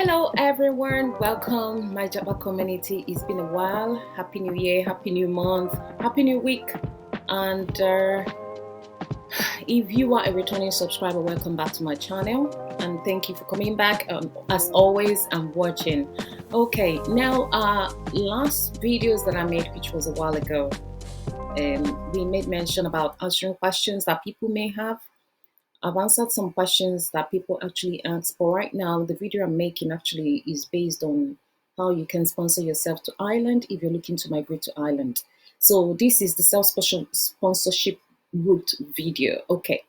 Hello, everyone. Welcome, my Java community. It's been a while. Happy New Year, Happy New Month, Happy New Week. And if you are a returning subscriber, welcome back to my channel. And thank you for coming back. As always, I'm watching. Okay, now, last videos that I made, which was a while ago, we made mention about answering questions that people may have. I've answered some questions that people actually ask, but right now the video I'm making actually is based on how you can sponsor yourself to Ireland if you're looking to migrate to Ireland. So this is the sponsorship route video. Okay.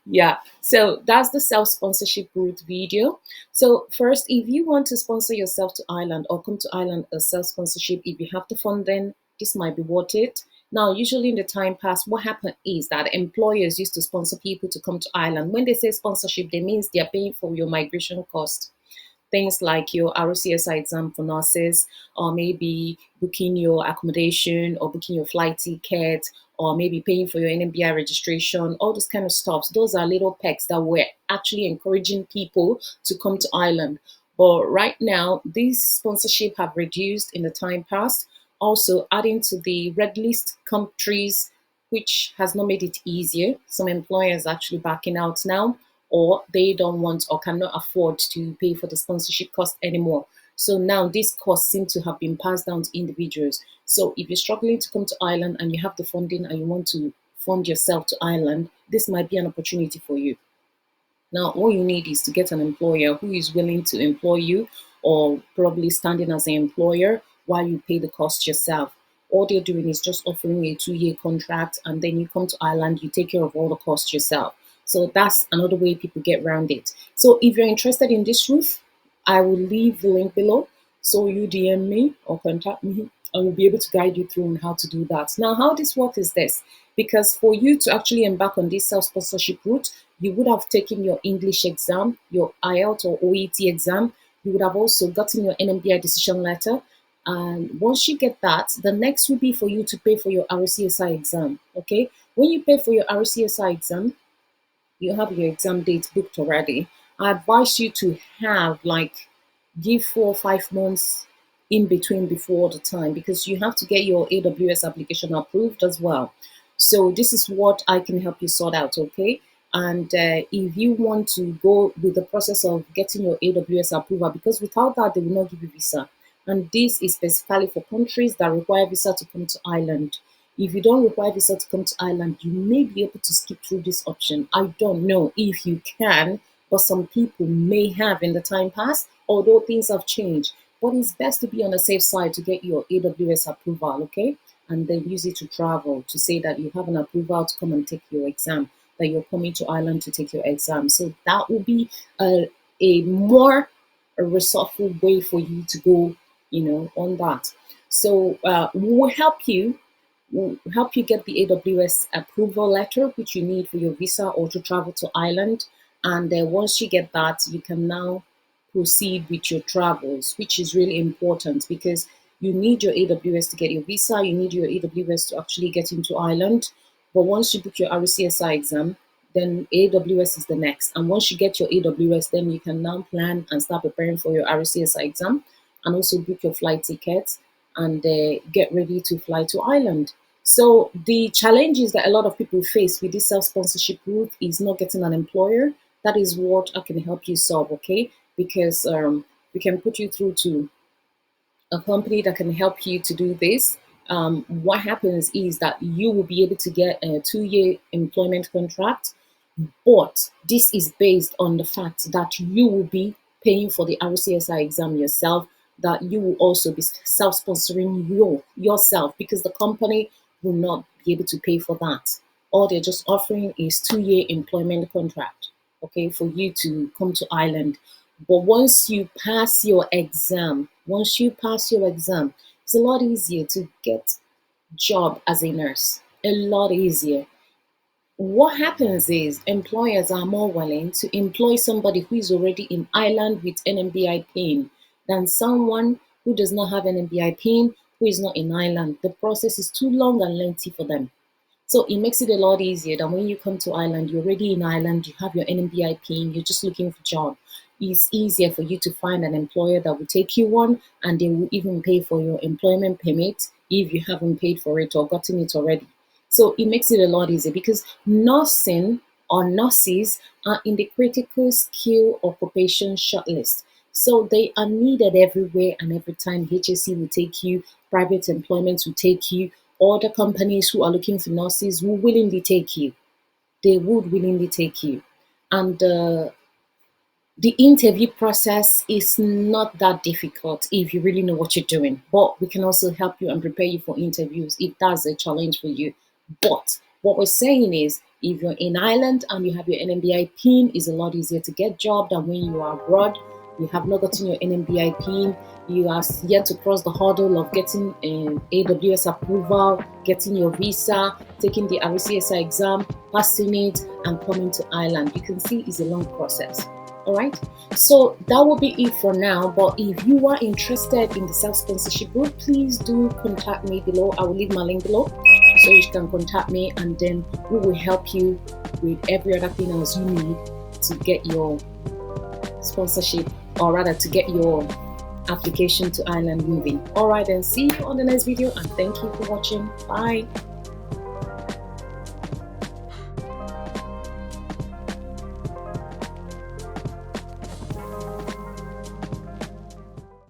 Yeah, so that's the self-sponsorship route video. So first, if you want to sponsor yourself to Ireland or come to Ireland as self-sponsorship, if you have the funding, this might be worth it. Now, usually in the time past, what happened is that employers used to sponsor people to come to Ireland. When they say sponsorship, they means they're paying for your migration cost. Things like your RCSI exam for nurses, or maybe booking your accommodation, or booking your flight ticket, or maybe paying for your NMBI registration, all those kind of stuff. Those are little perks that were actually encouraging people to come to Ireland. But right now, these sponsorship have reduced in the time past, also adding to the red list countries, which has not made it easier. Some employers are actually backing out now, or they don't want or cannot afford to pay for the sponsorship cost anymore. So now these costs seem to have been passed down to individuals. So if you're struggling to come to Ireland and you have the funding and you want to fund yourself to Ireland, this might be an opportunity for you. Now, all you need is to get an employer who is willing to employ you, or probably standing as an employer while you pay the cost yourself. All they're doing is just offering you a 2-year contract, and then you come to Ireland, you take care of all the costs yourself. So that's another way people get around it. So if you're interested in this route, I will leave the link below. So you DM me or contact me. I will be able to guide you through on how to do that. Now, how this works is this: because for you to actually embark on this self-sponsorship route, you would have taken your English exam, your IELTS or OET exam. You would have also gotten your NMBI decision letter. And once you get that, the next will be for you to pay for your RCSI exam. Okay. When you pay for your RCSI exam, you have your exam date booked already. I advise you to have like give 4 or 5 months in between before the time, because you have to get your AWS application approved as well. So this is what I can help you sort out, okay? And if you want to go with the process of getting your AWS approval, because without that they will not give you visa, and this is specifically for countries that require visa to come to Ireland. If you don't require visa to come to Ireland, you may be able to skip through this option. I don't know if you can, but some people may have in the time past, although things have changed. But it's best to be on the safe side to get your AWS approval, okay? And then use it to travel, to say that you have an approval to come and take your exam, that you're coming to Ireland to take your exam. So that will be a more resourceful way for you to go, on that. So we'll help you get the AWS approval letter, which you need for your visa or to travel to Ireland. And once you get that, you can now proceed with your travels, which is really important because you need your AWS to get your visa, you need your AWS to actually get into Ireland. But once you book your RCSI exam, then AWS is the next. And once you get your AWS, then you can now plan and start preparing for your RCSI exam, and also book your flight tickets and get ready to fly to Ireland. So the challenges that a lot of people face with this self-sponsorship route is not getting an employer. That is what I can help you solve, okay? Because we can put you through to a company that can help you to do this. What happens is that you will be able to get a 2-year employment contract, but this is based on the fact that you will be paying for the RCSI exam yourself, that you will also be self-sponsoring yourself, because the company will not be able to pay for that. All they're just offering is 2-year employment contract, okay, for you to come to Ireland. But once you pass your exam, it's a lot easier to get job as a nurse. A lot easier. What happens is employers are more willing to employ somebody who is already in Ireland with an MBI PIN than someone who does not have an MBI PIN, who is not in Ireland. The process is too long and lengthy for them. So it makes it a lot easier than when you come to Ireland, you're already in Ireland, you have your NMBI PIN, you're just looking for a job. It's easier for you to find an employer that will take you on, and they will even pay for your employment permit if you haven't paid for it or gotten it already. So it makes it a lot easier because nursing or nurses are in the critical skill occupation shortlist. So they are needed everywhere and every time. HSC will take you, private employment will take you, other companies who are looking for nurses will willingly take you. They would willingly take you. And the interview process is not that difficult if you really know what you're doing. But we can also help you and prepare you for interviews if that's a challenge for you. But what we're saying is, if you're in Ireland and you have your NMBI PIN, it's a lot easier to get job than when you are abroad. You have not gotten your NMBI PIN. You are yet to cross the hurdle of getting an AWS approval, getting your visa, taking the RCSI exam, passing it, and coming to Ireland. You can see it's a long process. All right, so that will be it for now. But if you are interested in the self-sponsorship route, please do contact me below. I will leave my link below so you can contact me, and then we will help you with every other thing else you need to get your sponsorship, or rather to get your application to Ireland moving. All right, then see you on the next video, and thank you for watching. Bye.